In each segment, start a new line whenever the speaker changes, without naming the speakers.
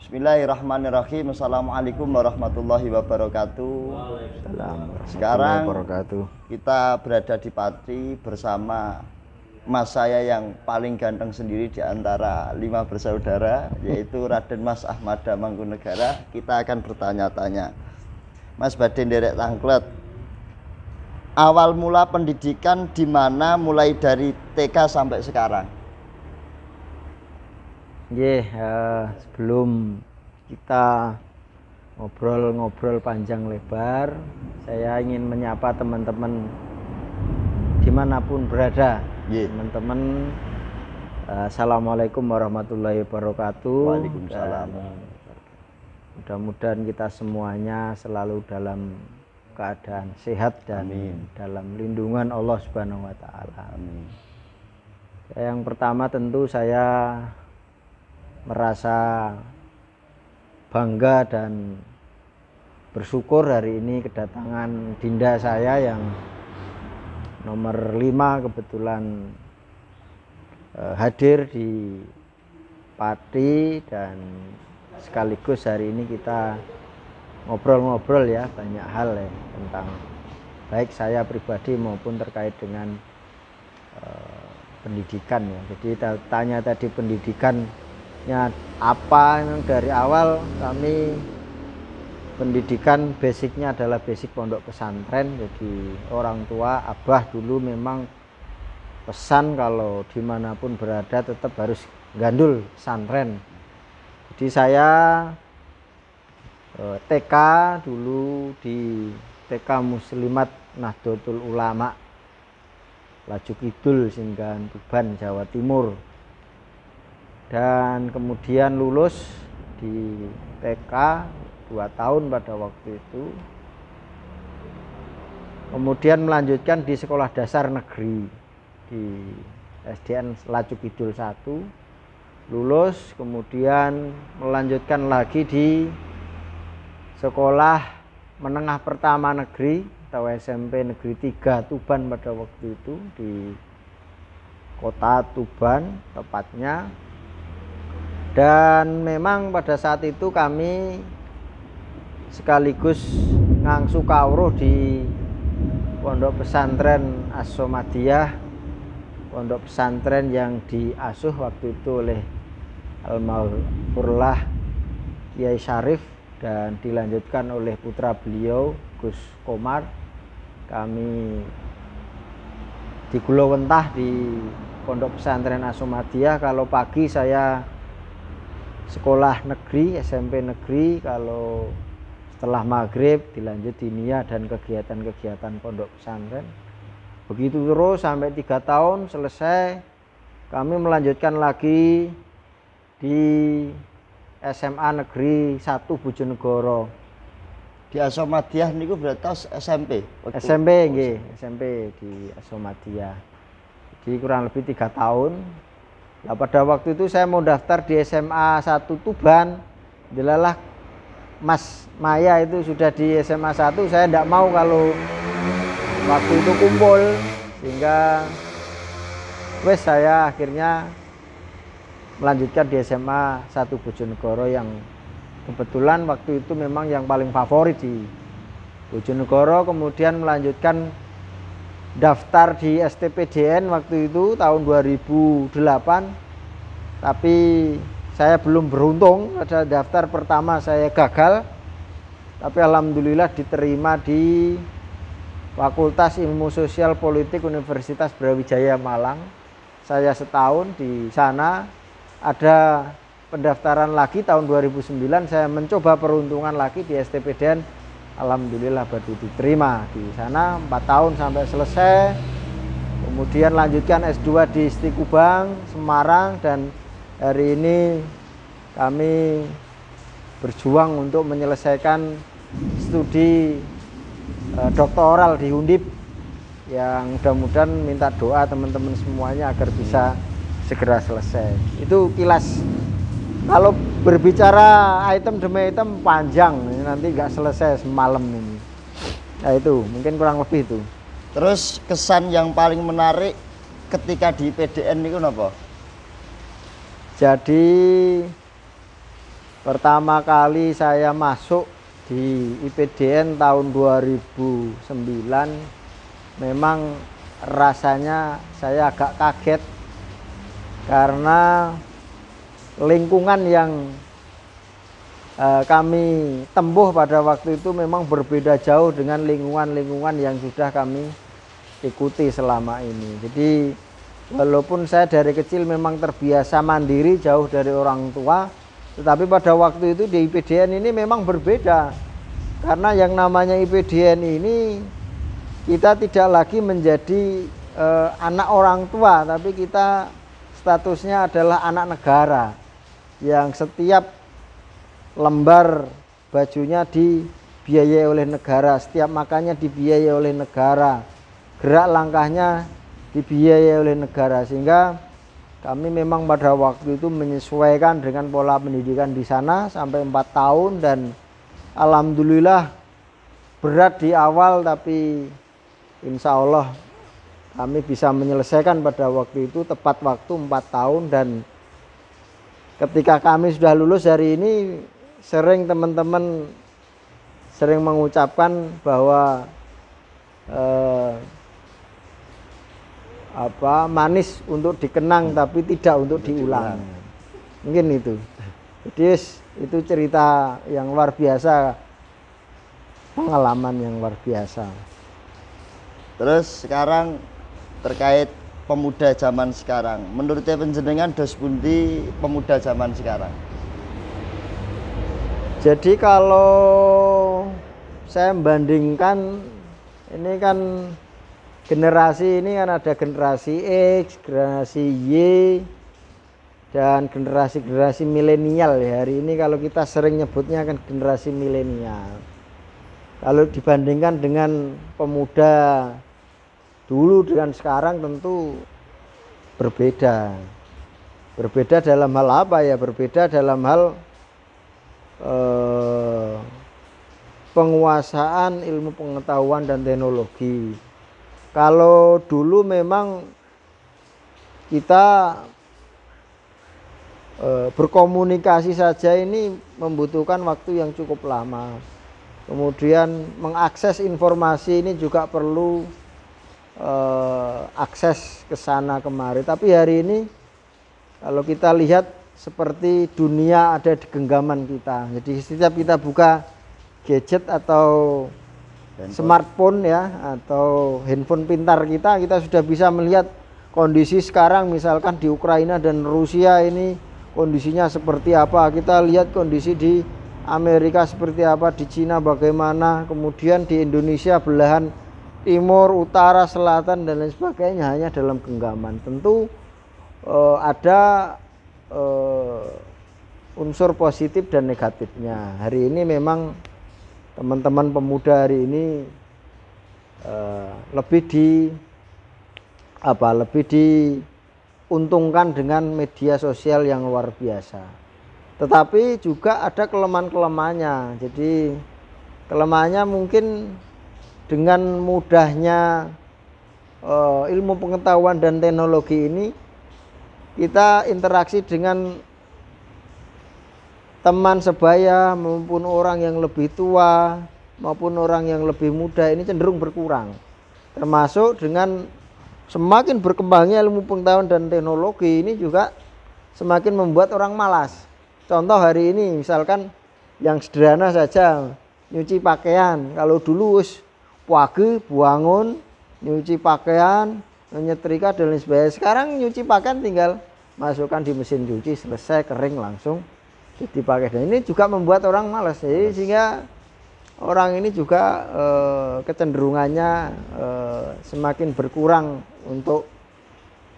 Bismillahirrahmanirrahim. Assalamualaikum warahmatullahi wabarakatuh. Sekarang kita berada di Pati bersama mas saya yang paling ganteng sendiri di antara 5 bersaudara, yaitu Raden Mas Ahmad Mangkunegara. Kita akan bertanya-tanya. Mas badhe nderek tangklet. Awal mula pendidikan di mana mulai dari TK sampai sekarang?
Sebelum kita ngobrol-ngobrol panjang lebar, saya ingin menyapa teman-teman dimanapun berada. Teman-teman, assalamualaikum warahmatullahi wabarakatuh.
Waalaikumsalam.
Mudah-mudahan kita semuanya selalu dalam keadaan sehat dan dalam lindungan Allah Subhanahu wa taala.
Amin.
Yang pertama tentu saya merasa bangga dan bersyukur hari ini kedatangan dinda saya yang nomor 5 kebetulan hadir di Pati, dan sekaligus hari ini kita ngobrol-ngobrol ya banyak hal ya tentang baik saya pribadi maupun terkait dengan pendidikan ya. Jadi tanya tadi pendidikannya apa, yang dari awal kami pendidikan basicnya adalah basic pondok pesantren. Jadi orang tua abah dulu memang pesan kalau dimanapun berada tetap harus gandul pesantren. Jadi saya TK dulu di TK Muslimat Nahdlatul Ulama Laju Kidul Singgahan Tuban Jawa Timur, dan kemudian lulus di TK 2 tahun pada waktu itu, kemudian melanjutkan di sekolah dasar negeri di SDN Laju Kidul 1, lulus, kemudian melanjutkan lagi di sekolah menengah pertama negeri atau SMP Negeri 3 Tuban pada waktu itu, di kota Tuban tepatnya. Dan memang pada saat itu kami sekaligus ngangsu kawruh di pondok pesantren As-Somadiyah, pondok pesantren yang diasuh waktu itu oleh almarhumlah Kiai Syarif dan dilanjutkan oleh putra beliau Gus Komar. Kami di Gulawentah di pondok pesantren As-Somadiyah. Kalau pagi saya sekolah negeri, SMP negeri, kalau setelah maghrib dilanjut diniyah dan kegiatan-kegiatan pondok pesantren. Begitu terus sampai 3 tahun selesai, kami melanjutkan lagi di SMA Negeri 1 Bojonegoro.
Di As-Somadiyah niku berarti SMP.
SMP nggih, SMP di As-Somadiyah. Jadi kurang lebih 3 tahun. Nah, pada waktu itu saya mau daftar di SMA 1 Tuban, delalah Mas Maya itu sudah di SMA 1, saya tidak mau kalau waktu itu kumpul, sehingga saya akhirnya melanjutkan di SMA 1 Bojonegoro yang kebetulan waktu itu memang yang paling favorit di Bojonegoro. Kemudian melanjutkan daftar di STPDN waktu itu tahun 2008, tapi saya belum beruntung. Ada daftar pertama saya gagal, tapi alhamdulillah diterima di Fakultas Ilmu Sosial Politik Universitas Brawijaya Malang. Saya setahun di sana. Ada pendaftaran lagi tahun 2009, saya mencoba peruntungan lagi di STPDN. Alhamdulillah baru diterima di sana 4 tahun sampai selesai. Kemudian lanjutkan S2 di Stikubang, Semarang, dan hari ini kami berjuang untuk menyelesaikan studi doktoral di Undip, yang mudah-mudahan minta doa teman-teman semuanya agar bisa segera selesai. Itu kilas. Kalau berbicara item demi item panjang, nanti nggak selesai semalam ini. Nah itu mungkin kurang lebih itu.
Terus kesan yang paling menarik ketika di PDN itu apa?
Jadi Pertama kali saya masuk di IPDN tahun 2009, memang rasanya saya agak kaget karena lingkungan yang kami tempuh pada waktu itu memang berbeda jauh dengan lingkungan-lingkungan yang sudah kami ikuti selama ini. Jadi walaupun saya dari kecil memang terbiasa mandiri jauh dari orang tua, tetapi pada waktu itu di IPDN ini memang berbeda. Karena yang namanya IPDN ini kita tidak lagi menjadi anak orang tua, tapi kita statusnya adalah anak negara yang setiap lembar bajunya dibiayai oleh negara, setiap makannya dibiayai oleh negara, gerak langkahnya dibiayai oleh negara, sehingga kami memang pada waktu itu menyesuaikan dengan pola pendidikan di sana sampai 4 tahun, dan alhamdulillah berat di awal, tapi insya Allah kami bisa menyelesaikan pada waktu itu tepat waktu 4 tahun. Dan ketika kami sudah lulus hari ini, sering teman-teman sering mengucapkan bahwa manis untuk dikenang tapi tidak untuk diulang. Mungkin itu. Jadi itu cerita yang luar biasa, pengalaman yang luar biasa.
Terus sekarang terkait pemuda zaman sekarang, menurut panjenengan dos pundi pemuda zaman sekarang?
Jadi kalau saya membandingkan, ini kan generasi ini kan ada generasi X, generasi Y, dan generasi milenial ya. Hari ini kalau kita sering nyebutnya kan generasi milenial. Kalau dibandingkan dengan pemuda dulu dengan sekarang tentu berbeda. Berbeda dalam hal apa ya? Berbeda dalam hal penguasaan ilmu pengetahuan dan teknologi. Kalau dulu memang kita berkomunikasi saja ini membutuhkan waktu yang cukup lama. Kemudian mengakses informasi ini juga perlu akses ke sana kemari. Tapi hari ini kalau kita lihat seperti dunia ada di genggaman kita. Jadi setiap kita buka gadget atau smartphone ya, atau handphone pintar kita sudah bisa melihat kondisi sekarang, misalkan di Ukraina dan Rusia ini kondisinya seperti apa. Kita lihat kondisi di Amerika seperti apa, di Cina bagaimana, kemudian di Indonesia belahan timur, utara, selatan dan lain sebagainya hanya dalam genggaman. Tentu ada unsur positif dan negatifnya. Hari ini memang teman-teman pemuda hari ini lebih diuntungkan dengan media sosial yang luar biasa. Tetapi juga ada kelemahan-kelemahannya. Jadi kelemahannya mungkin dengan mudahnya ilmu pengetahuan dan teknologi ini, kita interaksi dengan teman sebaya maupun orang yang lebih tua maupun orang yang lebih muda ini cenderung berkurang. Termasuk dengan semakin berkembangnya ilmu pengetahuan dan teknologi ini juga semakin membuat orang malas. Contoh hari ini misalkan yang sederhana saja, nyuci pakaian. Kalau dulu pagi bangun nyuci pakaian, menyetrika dan lain sebagainya. Sekarang nyuci pakaian tinggal masukkan di mesin cuci, selesai, kering langsung dipakai. Dan ini juga membuat orang malas. Jadi sehingga orang ini juga kecenderungannya semakin berkurang untuk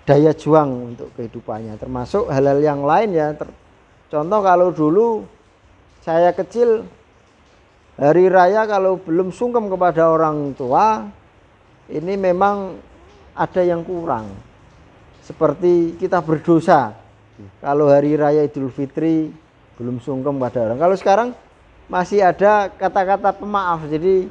daya juang untuk kehidupannya. Termasuk hal-hal yang lain ya. Contoh kalau dulu saya kecil, hari raya kalau belum sungkem kepada orang tua, ini memang ada yang kurang. Seperti kita berdosa kalau hari raya Idul Fitri belum sungkem pada orang. Kalau sekarang masih ada kata-kata pemaaf. Jadi,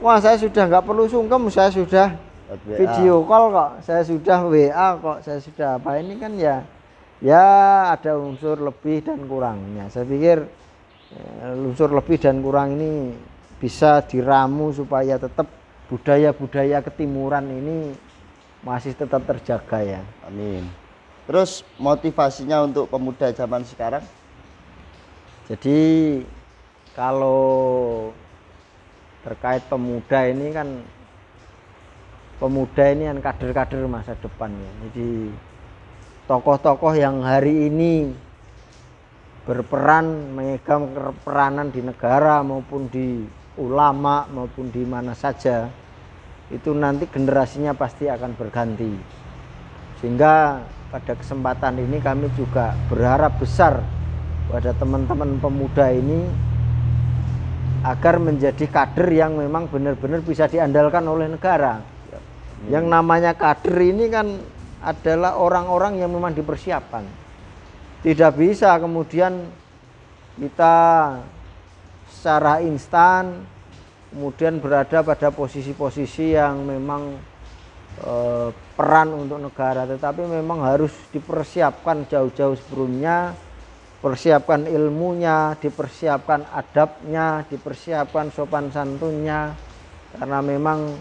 wah saya sudah nggak perlu sungkem, saya sudah video call kok, saya sudah WA kok, saya sudah apa. Ini kan ya ada unsur lebih dan kurangnya. Saya pikir unsur lebih dan kurang ini bisa diramu supaya tetap budaya-budaya ketimuran ini masih tetap terjaga ya.
Amin. Terus motivasinya untuk pemuda zaman sekarang?
Jadi kalau terkait pemuda ini kan, pemuda ini kan kader-kader masa depan ya. Jadi tokoh-tokoh yang hari ini berperan memegang peranan di negara maupun di ulama maupun di mana saja, itu nanti generasinya pasti akan berganti. Sehingga pada kesempatan ini kami juga berharap besar pada teman-teman pemuda ini agar menjadi kader yang memang benar-benar bisa diandalkan oleh negara. Yang namanya kader ini kan adalah orang-orang yang memang dipersiapkan. Tidak bisa kemudian kita secara instan kemudian berada pada posisi-posisi yang memang peran untuk negara, tetapi memang harus dipersiapkan jauh-jauh sebelumnya, persiapkan ilmunya, dipersiapkan adabnya, dipersiapkan sopan santunnya, karena memang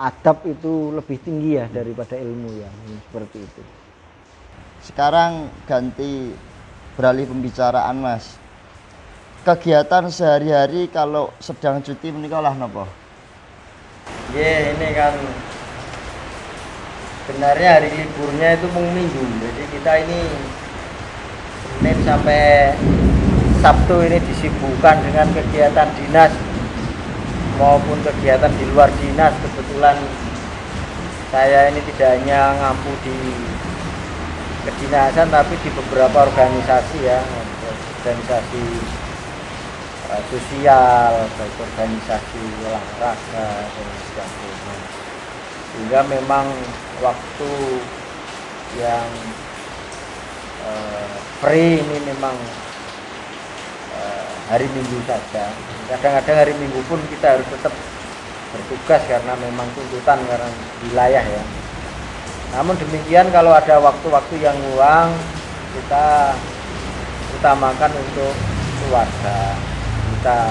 adab itu lebih tinggi ya daripada ilmu ya, seperti itu.
Sekarang ganti beralih pembicaraan Mas. Kegiatan sehari-hari kalau sedang cuti menikah lah nopo?
Ini kan sebenarnya hari liburnya itu minggu, jadi kita ini Senin sampai Sabtu ini disibukkan dengan kegiatan dinas maupun kegiatan di luar dinas. Kebetulan saya ini tidak hanya ngampu di kedinasan tapi di beberapa organisasi ya, organisasi sosial, baik organisasi olahraga dan sebagainya. Sehingga memang waktu yang free ini memang hari Minggu saja. Kadang-kadang hari Minggu pun kita harus tetap bertugas karena memang tuntutan karena wilayah ya. Namun demikian kalau ada waktu-waktu yang luang, kita utamakan untuk keluarga. Kita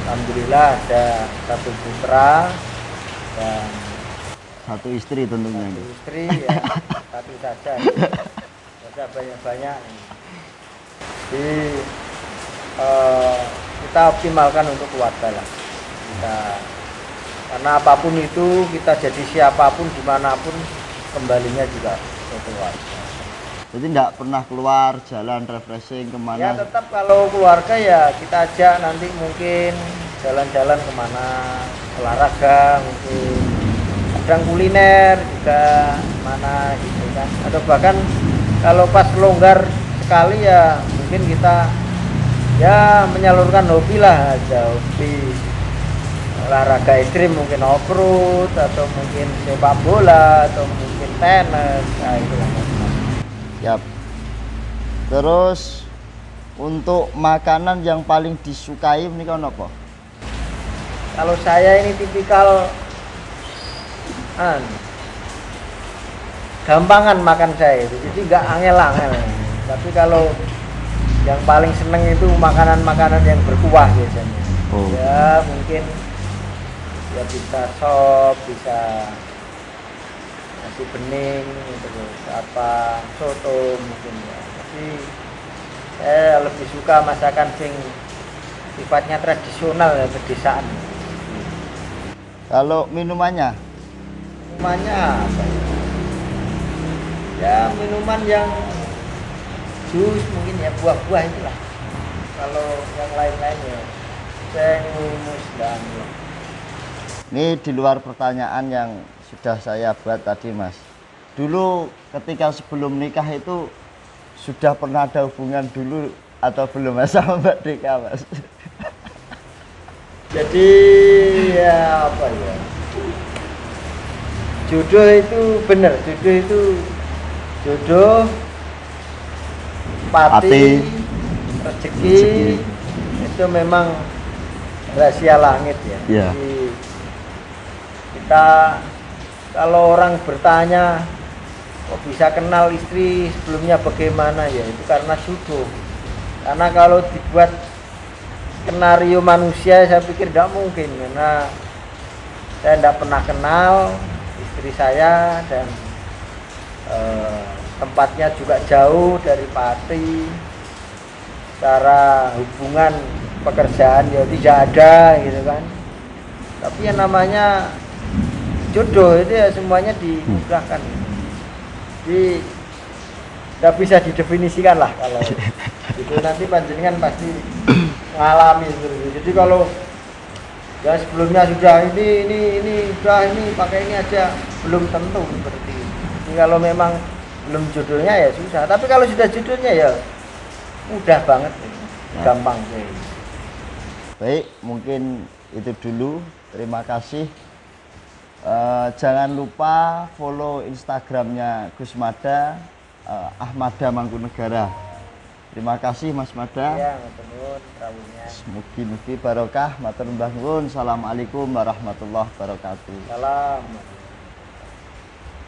alhamdulillah ada satu putra dan
satu istri tentunya.
Satu istri ya, satu saja. Tidak banyak-banyak. Jadi kita optimalkan untuk keluarga lah. Karena apapun itu, kita jadi siapapun dimanapun kembalinya juga ke keluarga.
Jadi tidak pernah keluar jalan refreshing kemana?
Ya tetap kalau keluarga ya kita ajak nanti mungkin jalan-jalan kemana, olahraga mungkin, kadang kuliner juga mana gitu kan. Atau bahkan kalau pas longgar sekali ya mungkin kita ya menyalurkan hobi lah aja, hobi olahraga ekstrim mungkin off-road atau mungkin sepak bola atau mungkin tenis, nah itulah.
Yap. Terus untuk makanan yang paling disukai ini kan apa?
Kalau saya ini tipikal gampangan makan saya itu, jadi nggak angel-angel. Tapi kalau yang paling seneng itu makanan-makanan yang berkuah biasanya.
Oh.
Ya mungkin ya bisa sop, bisa nasi bening, terus apa soto mungkin ya. Tapi saya lebih suka masakan sing sifatnya tradisional ya, pedesaan.
Kalau minumannya?
Minumannya apa ya? Ya minuman yang jus mungkin ya, buah-buah itulah. Kalau yang lain-lainnya teh, humus dan
ini di luar pertanyaan yang sudah saya buat tadi Mas. Dulu ketika sebelum nikah itu sudah pernah ada hubungan dulu atau belum Mas sama Mbak Deka Mas?
Jadi ya apa ya, jodoh itu benar, jodoh itu jodoh, pati, rezeki itu memang rahasia langit ya.
Yeah.
Jadi kita kalau orang bertanya kok bisa kenal istri sebelumnya bagaimana, ya itu karena jodoh. Karena kalau dibuat skenario manusia saya pikir tidak mungkin, karena saya tidak pernah kenal istri saya dan tempatnya juga jauh dari Pati, secara hubungan pekerjaan ya tidak ada gitu kan. Tapi yang namanya jodoh itu ya semuanya dimudahkan. Jadi tidak bisa didefinisikan lah kalau itu, nanti panjenengan pasti mengalami seperti itu. Jadi kalau ya sebelumnya sudah ini sudah ini pakai ini aja, belum tentu seperti itu. Jadi kalau memang belum jodohnya ya susah, tapi kalau sudah jodohnya ya mudah banget, gampang.
Baik, mungkin itu dulu. Terima kasih. Jangan lupa follow Instagramnya Gus Mada, Ahmada Mangkunegara. Terima kasih Mas Mada.
Ya, matur nuwun rawuhnya.
Mugi-mugi barokah. Matur nuwun. Assalamualaikum warahmatullahi wabarakatuh.
Salam.